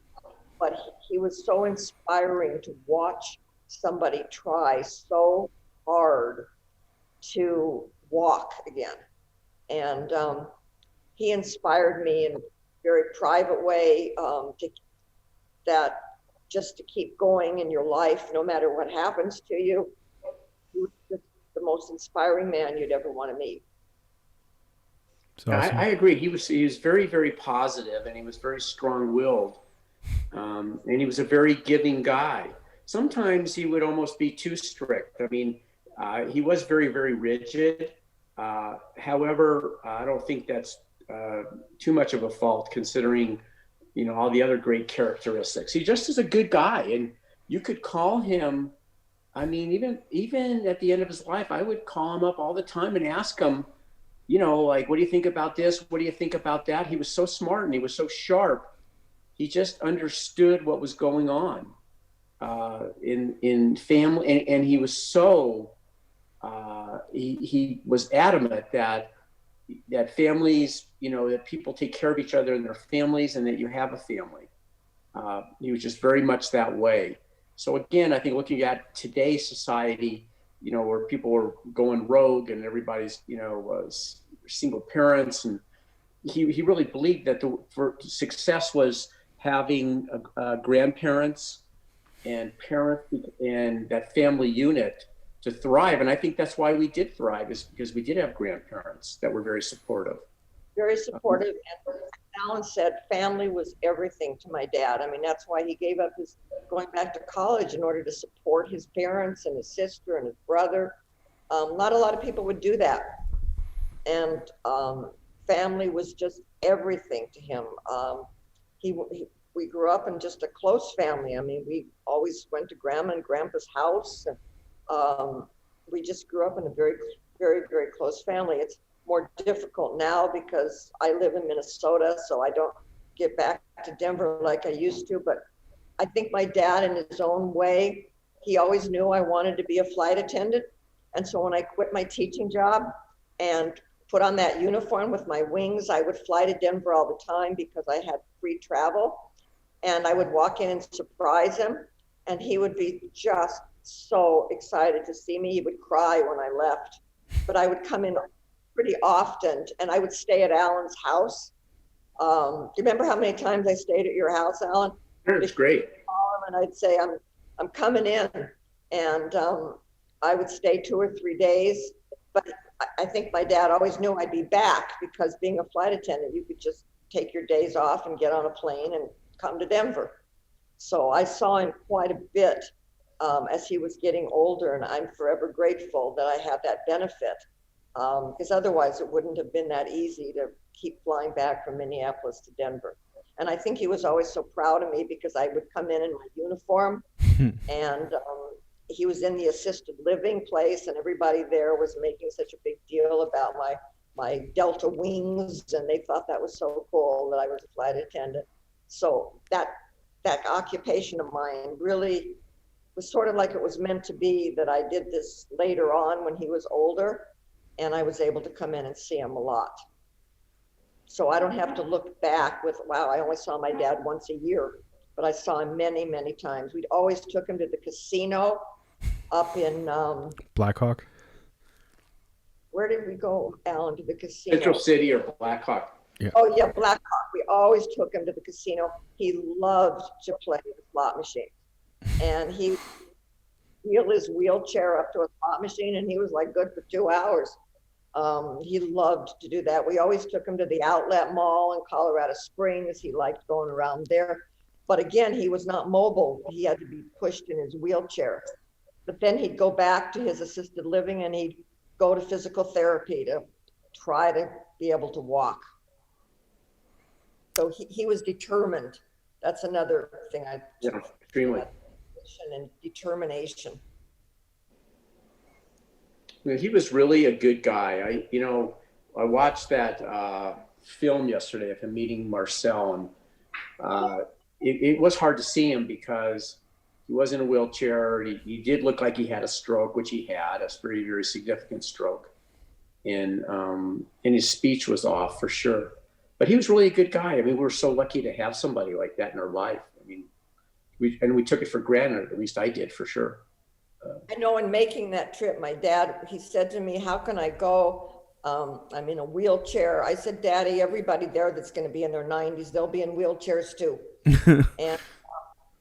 but he was so inspiring to watch somebody try so hard to walk again. And he inspired me in a very private way just to keep going in your life, no matter what happens to you. He was just the most inspiring man you'd ever want to meet. So awesome. I agree. He was very, very positive, and he was very strong-willed, and he was a very giving guy. Sometimes he would almost be too strict. I mean, he was very, very rigid. However, I don't think that's too much of a fault, considering, all the other great characteristics. He just is a good guy, and you could call him. I mean, even at the end of his life, I would call him up all the time and ask him, like, what do you think about this? What do you think about that? He was so smart and he was so sharp. He just understood what was going on in family, and he was so he was adamant that families, that people take care of each other and their families, and that you have a family. He was just very much that way. So again, I think looking at today's society, where people are going rogue and everybody's, single parents, and he really believed that for success was having grandparents and parents and that family unit to thrive. And I think that's why we did thrive, is because we did have grandparents that were very supportive. Very supportive. And Alan said family was everything to my dad. I mean, that's why he gave up his going back to college in order to support his parents and his sister and his brother. Not a lot of people would do that. And family was just everything to him. We grew up in just a close family. I mean, we always went to Grandma and Grandpa's house, and we just grew up in a very, very, very close family. more difficult now because I live in Minnesota, so I don't get back to Denver like I used to. But I think my dad, in his own way, he always knew I wanted to be a flight attendant. And so when I quit my teaching job and put on that uniform with my wings, I would fly to Denver all the time because I had free travel. And I would walk in and surprise him, and he would be just so excited to see me. He would cry when I left, but I would come in pretty often, and I would stay at Alan's house. Do you remember how many times I stayed at your house, Alan? It's great. And I'd say, I'm coming in, and I would stay 2 or 3 days. But I think my dad always knew I'd be back because being a flight attendant, you could just take your days off and get on a plane and come to Denver. So I saw him quite a bit as he was getting older, and I'm forever grateful that I had that benefit, because otherwise it wouldn't have been that easy to keep flying back from Minneapolis to Denver. And I think he was always so proud of me because I would come in my uniform, and he was in the assisted living place, and everybody there was making such a big deal about my Delta wings, and they thought that was so cool that I was a flight attendant. So that occupation of mine really was sort of like it was meant to be, that I did this later on when he was older, and I was able to come in and see him a lot. So I don't have to look back with, wow, I only saw my dad once a year, but I saw him many, many times. We'd always took him to the casino up in Blackhawk. Where did we go, Alan, to the casino? Central City or Blackhawk. Yeah. Oh yeah, Blackhawk. We always took him to the casino. He loved to play the slot machine, and he wheeled his wheelchair up to a slot machine, and he was like good for 2 hours. He loved to do that. We always took him to the outlet mall in Colorado Springs. He liked going around there, but again, he was not mobile. He had to be pushed in his wheelchair. But then he'd go back to his assisted living, and he'd go to physical therapy to try to be able to walk. So he was determined. That's another thing Extremely. And determination. He was really a good guy. I watched that film yesterday of him meeting Marcel, and it was hard to see him because he was in a wheelchair. He did look like he had a stroke, which he had, a very, very significant stroke. And his speech was off for sure. But he was really a good guy. I mean, we were so lucky to have somebody like that in our life. I mean, we took it for granted, at least I did for sure. I know in making that trip, my dad, he said to me, how can I go? I'm in a wheelchair. I said, Daddy, everybody there that's going to be in their 90s, they'll be in wheelchairs too. And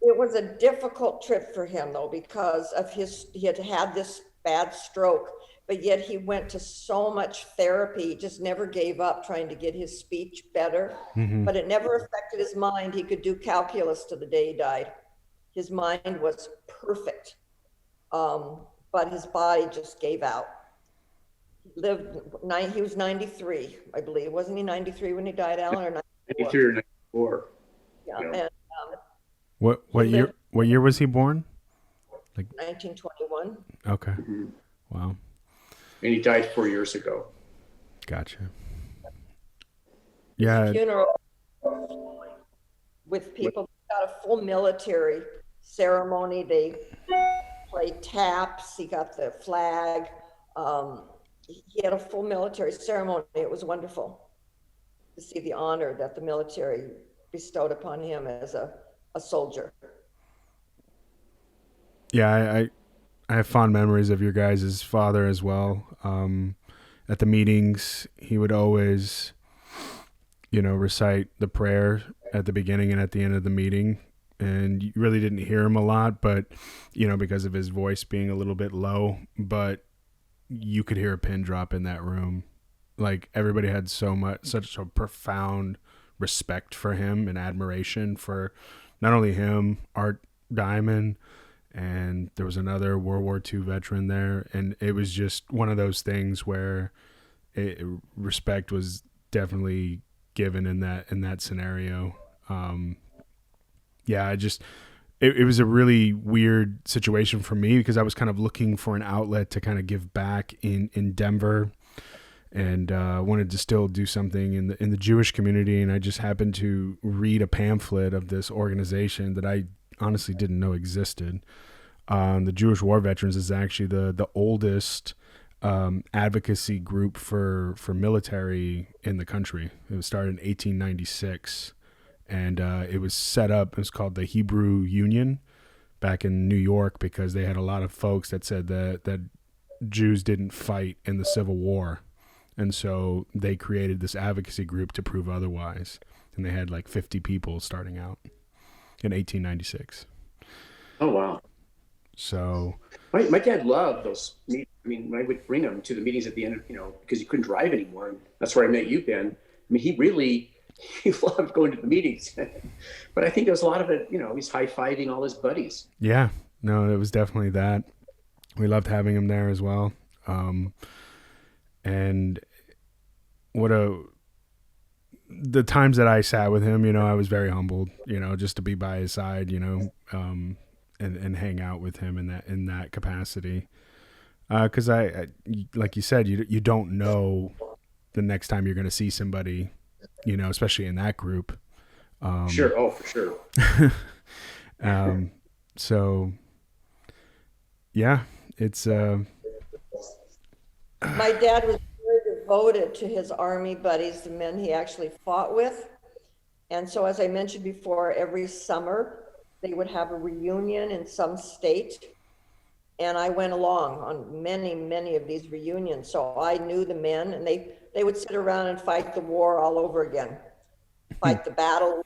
it was a difficult trip for him though, because of he had had this bad stroke, but yet he went to so much therapy, he just never gave up trying to get his speech better. Mm-hmm. But it never affected his mind. He could do calculus to the day he died. His mind was perfect. But his body just gave out. He was 93, I believe. Wasn't he 93 when he died, Alan? Or 93 or 94. Yeah. Yeah. And, What year was he born? Like 1921. Okay. Mm-hmm. Wow. And he died 4 years ago. Gotcha. Yeah. Funeral with people. Got a full military ceremony. They played taps. He got the flag. He had a full military ceremony. It was wonderful to see the honor that the military bestowed upon him as a soldier. Yeah, I have fond memories of your guys' father as well. At the meetings, he would always, recite the prayer at the beginning and at the end of the meeting. And you really didn't hear him a lot, but, because of his voice being a little bit low, but you could hear a pin drop in that room. Like everybody had such a profound respect for him and admiration for not only him, Art Diamond, and there was another World War II veteran there. And it was just one of those things where respect was definitely given in that scenario. It was a really weird situation for me because I was kind of looking for an outlet to kind of give back in Denver. and wanted to still do something in the Jewish community. And I just happened to read a pamphlet of this organization that I honestly didn't know existed. The Jewish War Veterans is actually the oldest advocacy group for military in the country. It was started in 1896, and it was set up. It was called the Hebrew Union back in New York because they had a lot of folks that said that Jews didn't fight in the Civil War, and so they created this advocacy group to prove otherwise. And they had like 50 people starting out in 1896. Oh wow! So my dad loved those meetings. I mean, I would bring him to the meetings at the end of, because he couldn't drive anymore. And that's where I met you, Ben. I mean, he loved going to the meetings. But I think there was a lot of it, he's high-fiving all his buddies. yeah, no, it was definitely that. We loved having him there as well. And the times that I sat with him, I was very humbled, just to be by his side, and hang out with him in that capacity. 'Cause I like you said, you don't know the next time you're going to see somebody, especially in that group. Sure. Oh, for sure. So yeah, it's, My dad was very devoted to his Army buddies, the men he actually fought with. And so, as I mentioned before, every summer they would have a reunion in some state. And I went along on many, many of these reunions. So I knew the men, and they would sit around and fight the war all over again, fight the battle.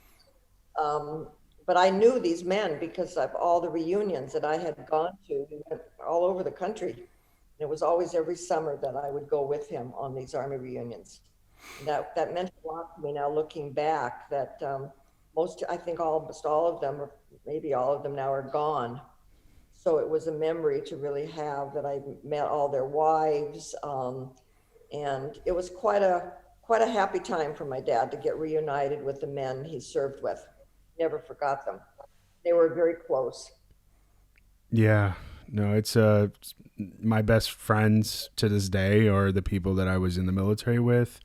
But I knew these men because of all the reunions that I had gone to all over the country. It was always every summer that I would go with him on these Army reunions. And that meant a lot to me now, looking back, that almost all of them, or maybe all of them now, are gone. So it was a memory to really have, that I met all their wives. And it was quite a happy time for my dad to get reunited with the men he served with. Never forgot them. They were very close. yeah, no, it's, my best friends to this day are the people that I was in the military with,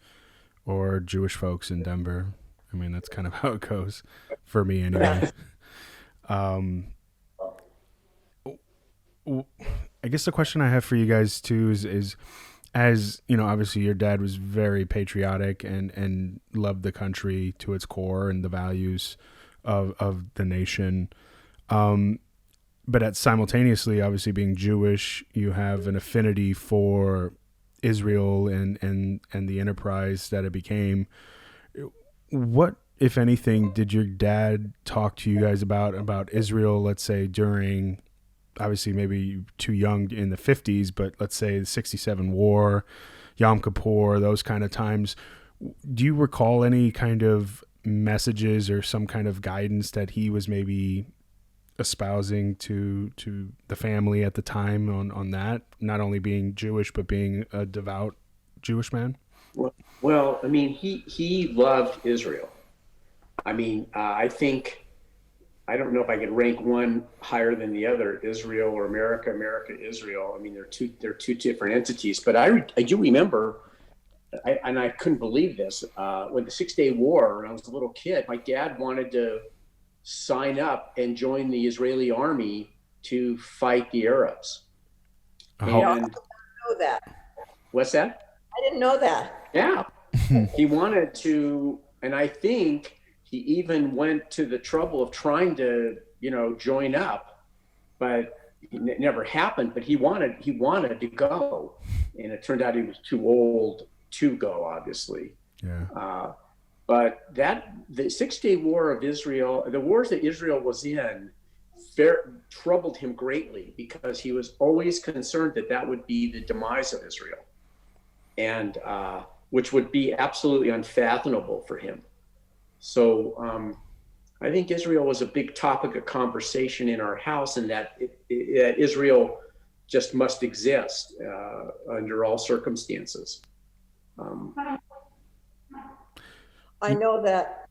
or Jewish folks in Denver. I mean, that's kind of how it goes for me anyway. I guess the question I have for you guys too is, as obviously your dad was very patriotic and loved the country to its core and the values of the nation. But simultaneously, obviously being Jewish, you have an affinity for Israel and the enterprise that it became. What, if anything, did your dad talk to you guys about Israel, let's say during, obviously maybe too young in the 50s, but let's say the 67 war, Yom Kippur, those kind of times? Do you recall any kind of messages or some kind of guidance that he was maybe espousing to the family at the time on that, not only being Jewish, but being a devout Jewish man? Well, I mean, he loved Israel. I mean, I don't know if I could rank one higher than the other, Israel or America, Israel. I mean, they're two different entities. But I do remember, and I couldn't believe this, when the 6-Day War, when I was a little kid, my dad wanted to sign up and join the Israeli army to fight the Arabs. Oh. And I didn't know that. What's that? I didn't know that. Yeah. He wanted to, and I think he even went to the trouble of trying to, join up, but it never happened. But he wanted to go, and it turned out he was too old to go, obviously. Yeah. But the 6-Day War of Israel, the wars that Israel was in, troubled him greatly, because he was always concerned that would be the demise of Israel, and which would be absolutely unfathomable for him. So I think Israel was a big topic of conversation in our house, and that Israel just must exist under all circumstances. I know that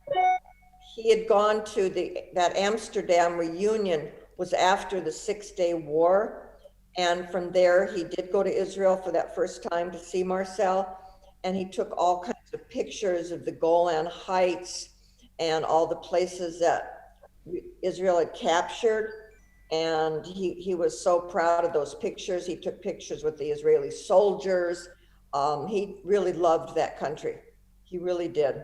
he had gone to that Amsterdam reunion was after the 6-Day War. And from there, he did go to Israel for that first time to see Marcel. and he took all kinds of pictures of the Golan Heights and all the places that Israel had captured. And he was so proud of those pictures. He took pictures with the Israeli soldiers. He really loved that country. He really did.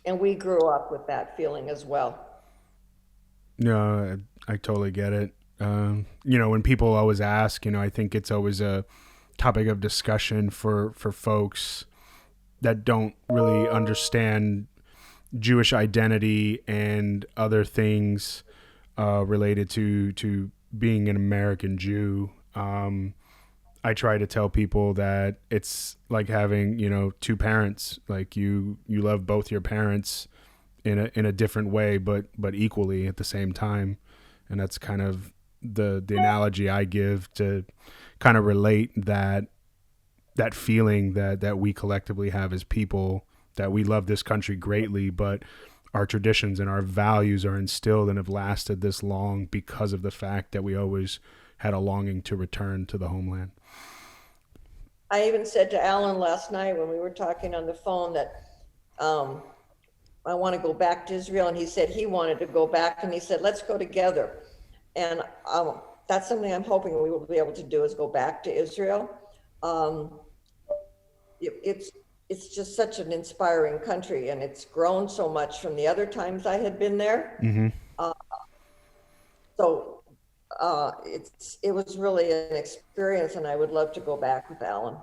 And we grew up with that feeling as well. No, I totally get it. When people always ask, I think it's always a topic of discussion for folks that don't really understand Jewish identity and other things related to being an American Jew. I try to tell people that it's like having, two parents. Like you love both your parents in a different way, but equally at the same time. And that's kind of the analogy I give to kind of relate that feeling that we collectively have as people, that we love this country greatly, but our traditions and our values are instilled and have lasted this long because of the fact that we always had a longing to return to the homeland. I even said to Alan last night when we were talking on the phone that I want to go back to Israel, and he said he wanted to go back, and he said, let's go together. And that's something I'm hoping we will be able to do, is go back to Israel. It's just such an inspiring country, and it's grown so much from the other times I had been there. Mm-hmm. It was really an experience, and I would love to go back with Alan.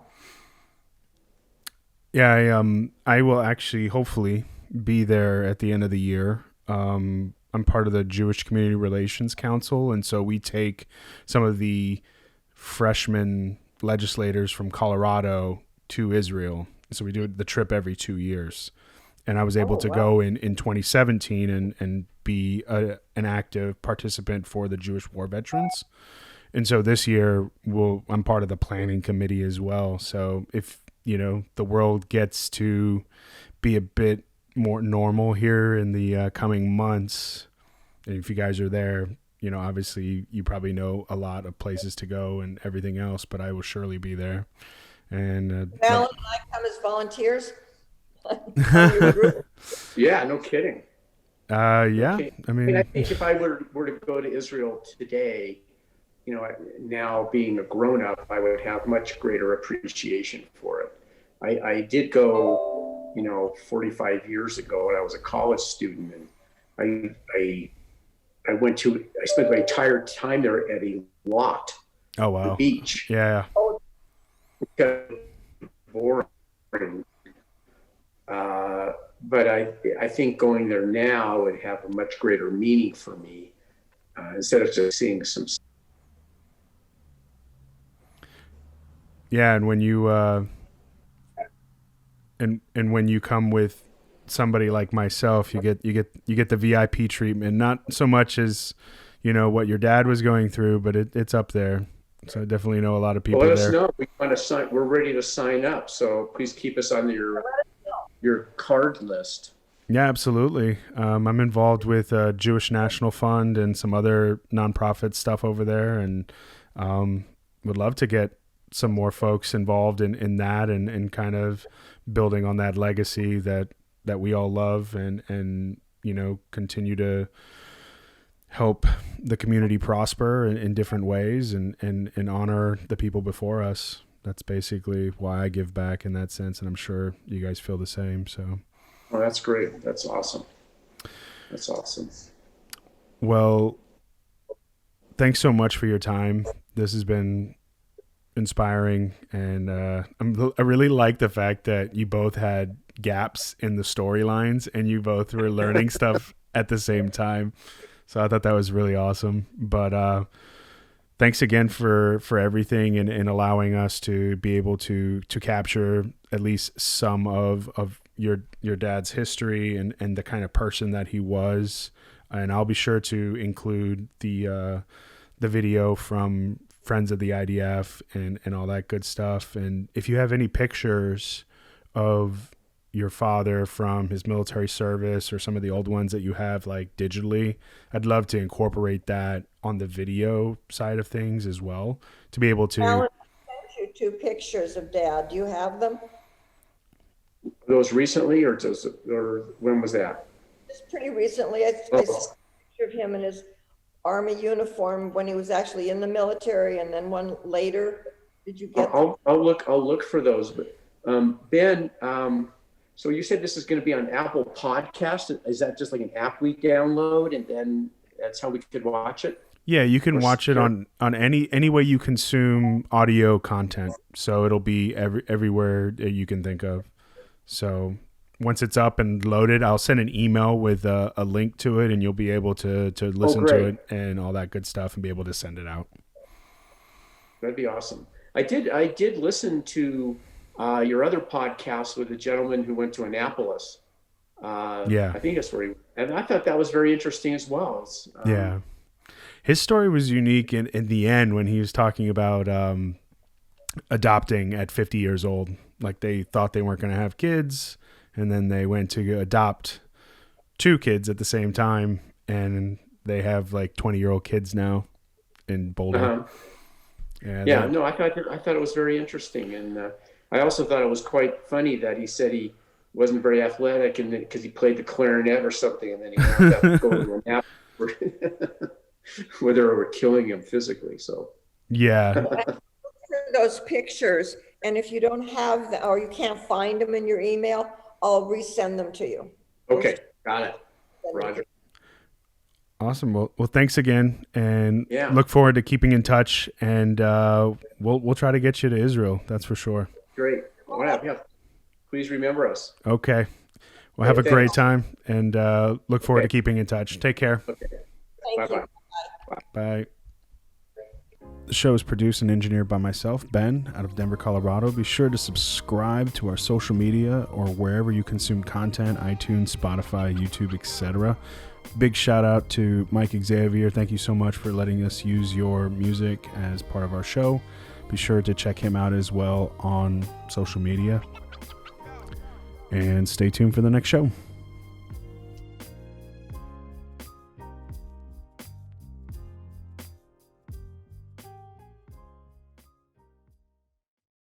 Yeah, I will actually hopefully be there at the end of the year. I'm part of the Jewish Community Relations Council, and so we take some of the freshman legislators from Colorado to Israel. So we do the trip every 2 years. And I was able to go in 2017 and be an active participant for the Jewish war veterans. And so this year I'm part of the planning committee as well. So if, the world gets to be a bit more normal here in the coming months, and if you guys are there, obviously you probably know a lot of places to go and everything else, but I will surely be there. And Alan and I come as volunteers. Yeah, no kidding. Yeah, Okay. I mean, I think if I were to go to Israel today, now being a grown up, I would have much greater appreciation for it. I did go, 45 years ago when I was a college student, and I spent my entire time there at a lot. Oh wow, the beach. Yeah. Boring. But I think going there now would have a much greater meaning for me, instead of just seeing some. Yeah, and when you and when you come with somebody like myself, you get the VIP treatment. Not so much as what your dad was going through, but it's up there. So I definitely know a lot of people Let there. us know. We want to sign. We're ready to sign up. So please keep us on your card list. Yeah, absolutely. I'm involved with Jewish National Fund and some other nonprofit stuff over there, and would love to get some more folks involved in that and kind of building on that legacy that we all love and continue to help the community prosper in different ways and honor the people before us. That's basically why I give back in that sense, and I'm sure you guys feel the same. So, oh, that's great. That's awesome. That's awesome. Well, thanks so much for your time. This has been inspiring, and I really like the fact that you both had gaps in the storylines and you both were learning stuff at the same time. So I thought that was really awesome. But thanks again for everything and allowing us to be able to capture at least some of your dad's history and the kind of person that he was. And I'll be sure to include the video from Friends of the IDF and all that good stuff. And if you have any pictures of your father from his military service or some of the old ones that you have like digitally, I'd love to incorporate that on the video side of things as well, to be able to. Alan, I sent you two pictures of Dad. Do you have them? Those recently, or when was that? Just pretty recently. I saw a picture of him in his Army uniform when he was actually in the military, and then one later. Did you get? I'll look for those. But Ben, so you said this is going to be on Apple Podcast. Is that just like an app we download, and then that's how we could watch it? Yeah, you can watch it on any way you consume audio content. So it'll be everywhere you can think of. So once it's up and loaded, I'll send an email with a link to it, and you'll be able to listen to it and all that good stuff, and be able to send it out. That'd be awesome. I did listen to your other podcast with a gentleman who went to Annapolis. I think that's where and I thought that was very interesting as well. Yeah. His story was unique in the end when he was talking about adopting at 50 years old. Like, they thought they weren't going to have kids, and then they went to adopt 2 kids at the same time, and they have like 20-year-old kids now in Boulder. No, I thought it was very interesting, and I also thought it was quite funny that he said he wasn't very athletic, and because he played the clarinet or something, and then he wound up going to a nap where they were killing him physically. So those pictures, and if you don't have them or you can't find them in your email, I'll resend them to you. Okay, got it. Roger. Awesome. Well, thanks again, and look forward to keeping in touch. And we'll try to get you to Israel. That's for sure. Great. Yeah. Please remember us. Okay. Well, have a great time, and look forward to keeping in touch. Take care. Okay. Thank you. Bye. The show is produced and engineered by myself, Ben, out of Denver, Colorado. Be sure to subscribe to our social media or wherever you consume content: iTunes, Spotify, YouTube, etc. Big shout out to Mike Xavier. Thank you so much for letting us use your music as part of our show. Be sure to check him out as well on social media. And stay tuned for the next show.